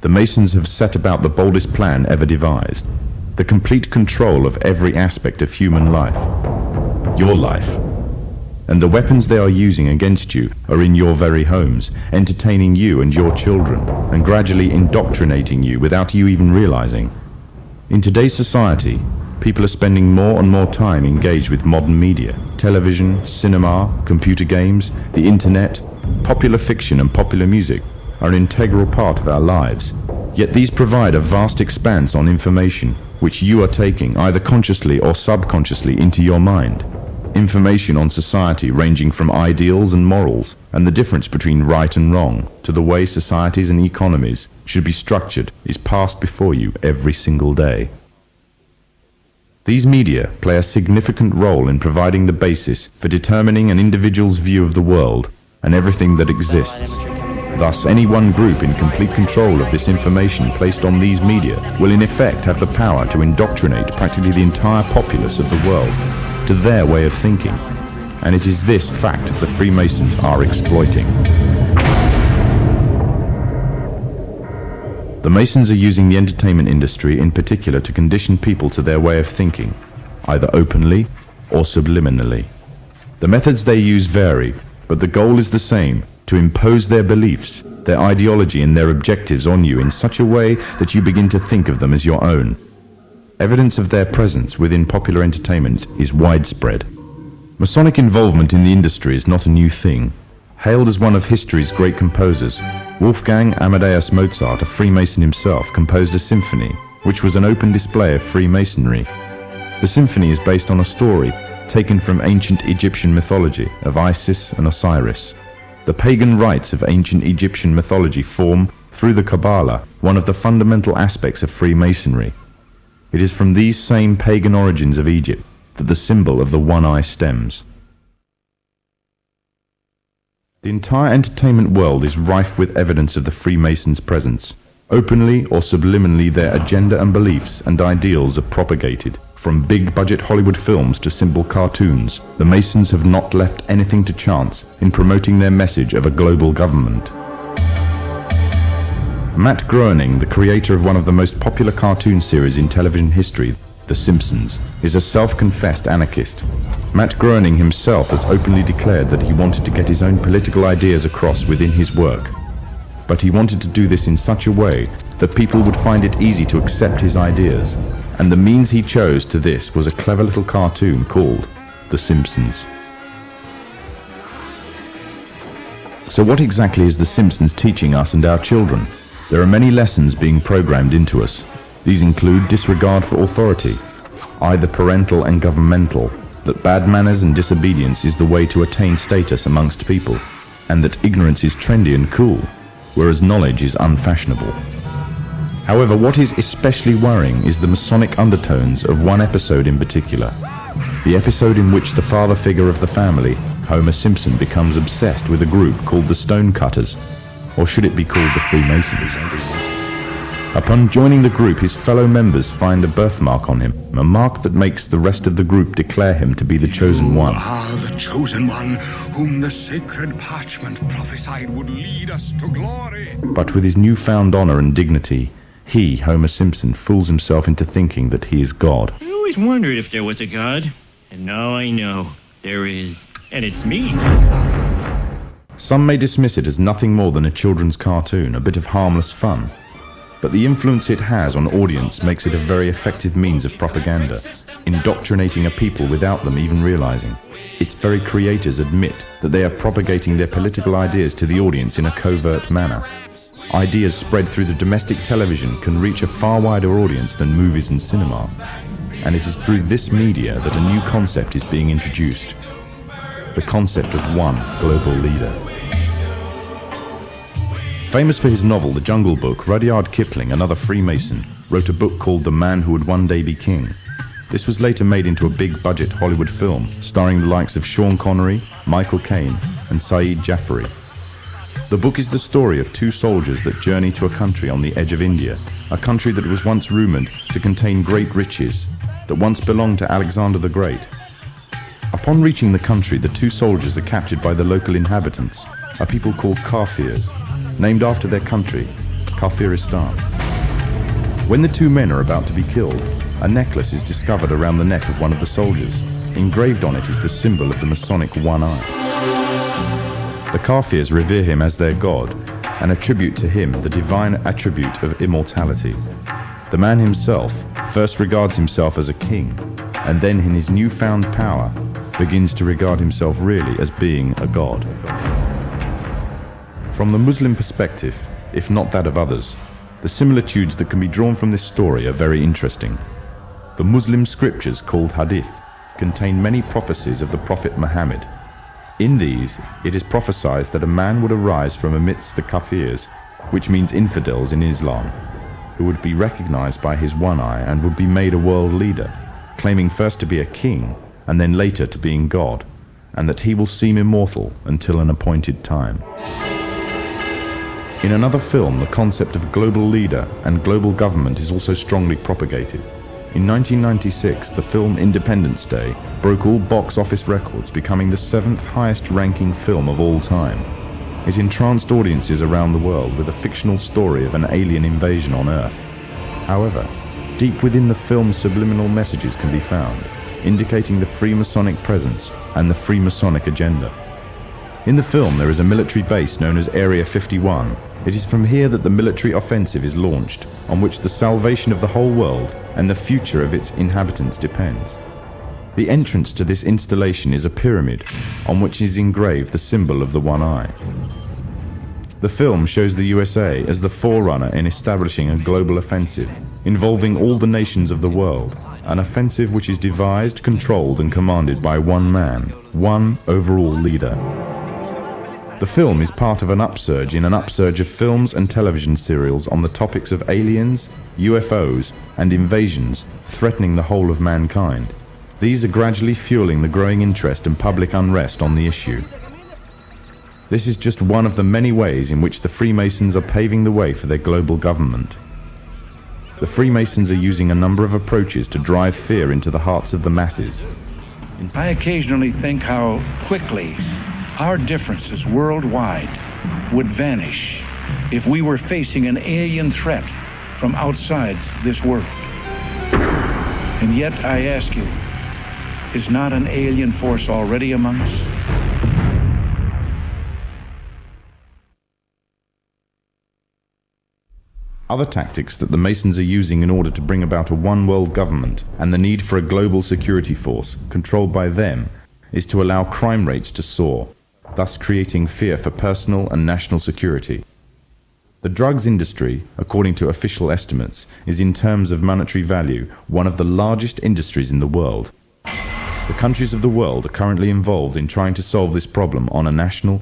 the Masons have set about the boldest plan ever devised. The complete control of every aspect of human life. Your life. And the weapons they are using against you are in your very homes, entertaining you and your children, and gradually indoctrinating you without you even realizing. In today's society, people are spending more and more time engaged with modern media, television, cinema, computer games, the internet, popular fiction and popular music are an integral part of our lives. Yet these provide a vast expanse on information which you are taking either consciously or subconsciously into your mind. Information on society ranging from ideals and morals and the difference between right and wrong to the way societies and economies should be structured is passed before you every single day. These media play a significant role in providing the basis for determining an individual's view of the world and everything that exists. Thus, any one group in complete control of this information placed on these media will in effect have the power to indoctrinate practically the entire populace of the world to their way of thinking. And it is this fact the Freemasons are exploiting. The Masons are using the entertainment industry in particular to condition people to their way of thinking, either openly or subliminally. The methods they use vary, but the goal is the same: to impose their beliefs, their ideology and their objectives on you in such a way that you begin to think of them as your own. Evidence of their presence within popular entertainment is widespread. Masonic involvement in the industry is not a new thing. Hailed as one of history's great composers, Wolfgang Amadeus Mozart, a Freemason himself, composed a symphony, which was an open display of Freemasonry. The symphony is based on a story taken from ancient Egyptian mythology of Isis and Osiris. The pagan rites of ancient Egyptian mythology form, through the Kabbalah, one of the fundamental aspects of Freemasonry. It is from these same pagan origins of Egypt that the symbol of the one eye stems. The entire entertainment world is rife with evidence of the Freemasons' presence. Openly or subliminally their agenda and beliefs and ideals are propagated. From big-budget Hollywood films to simple cartoons, the Masons have not left anything to chance in promoting their message of a global government. Matt Groening, the creator of one of the most popular cartoon series in television history, The Simpsons, is a self-confessed anarchist. Matt Groening himself has openly declared that he wanted to get his own political ideas across within his work. But he wanted to do this in such a way that people would find it easy to accept his ideas, and the means he chose to this was a clever little cartoon called The Simpsons. So what exactly is The Simpsons teaching us and our children? There are many lessons being programmed into us. These include disregard for authority, either parental and governmental, that bad manners and disobedience is the way to attain status amongst people, and that ignorance is trendy and cool, whereas knowledge is unfashionable. However, what is especially worrying is the Masonic undertones of one episode in particular. The episode in which the father figure of the family, Homer Simpson, becomes obsessed with a group called the Stonecutters, or should it be called the Freemasons? Upon joining the group, his fellow members find a birthmark on him, a mark that makes the rest of the group declare him to be the chosen one. You are the chosen one, whom the sacred parchment prophesied would lead us to glory. But with his newfound honor and dignity, he, Homer Simpson, fools himself into thinking that he is God. I always wondered if there was a God, and now I know there is, and it's me. Some may dismiss it as nothing more than a children's cartoon, a bit of harmless fun. But the influence it has on audience makes it a very effective means of propaganda, indoctrinating a people without them even realizing. Its very creators admit that they are propagating their political ideas to the audience in a covert manner. Ideas spread through the domestic television can reach a far wider audience than movies and cinema. And it is through this media that a new concept is being introduced. The concept of one global leader. Famous for his novel, The Jungle Book, Rudyard Kipling, another Freemason, wrote a book called The Man Who Would One Day Be King. This was later made into a big-budget Hollywood film, starring the likes of Sean Connery, Michael Caine, and Saeed Jaffari. The book is the story of two soldiers that journey to a country on the edge of India, a country that was once rumored to contain great riches, that once belonged to Alexander the Great. Upon reaching the country, the two soldiers are captured by the local inhabitants, a people called Kafirs, named after their country, Kafiristan. When the two men are about to be killed, a necklace is discovered around the neck of one of the soldiers. Engraved on it is the symbol of the Masonic one eye. The Kafirs revere him as their god and attribute to him the divine attribute of immortality. The man himself first regards himself as a king, and then in his newfound power begins to regard himself really as being a god. From the Muslim perspective, if not that of others, the similitudes that can be drawn from this story are very interesting. The Muslim scriptures, called Hadith, contain many prophecies of the Prophet Muhammad. In these, it is prophesied that a man would arise from amidst the Kafirs, which means infidels in Islam, who would be recognized by his one eye and would be made a world leader, claiming first to be a king and then later to being God, and that he will seem immortal until an appointed time. In another film, the concept of global leader and global government is also strongly propagated. In 1996, the film Independence Day broke all box office records, becoming the 7th highest ranking film of all time. It entranced audiences around the world with a fictional story of an alien invasion on Earth. However, deep within the film's subliminal messages can be found, indicating the Freemasonic presence and the Freemasonic agenda. In the film, there is a military base known as Area 51. It is from here that the military offensive is launched, on which the salvation of the whole world and the future of its inhabitants depends. The entrance to this installation is a pyramid, on which is engraved the symbol of the one eye. The film shows the USA as the forerunner in establishing a global offensive, involving all the nations of the world, an offensive which is devised, controlled and commanded by one man, one overall leader. The film is part of an upsurge in an upsurge of films and television serials on the topics of aliens, UFOs and invasions threatening the whole of mankind. These are gradually fueling the growing interest and public unrest on the issue. This is just one of the many ways in which the Freemasons are paving the way for their global government. The Freemasons are using a number of approaches to drive fear into the hearts of the masses. I occasionally think how quickly our differences worldwide would vanish if we were facing an alien threat from outside this world. And yet, I ask you, is not an alien force already among us? Other tactics that the Masons are using in order to bring about a one-world government and the need for a global security force controlled by them is to allow crime rates to soar, thus creating fear for personal and national security. The drugs industry, according to official estimates, is in terms of monetary value one of the largest industries in the world. The countries of the world are currently involved in trying to solve this problem on a national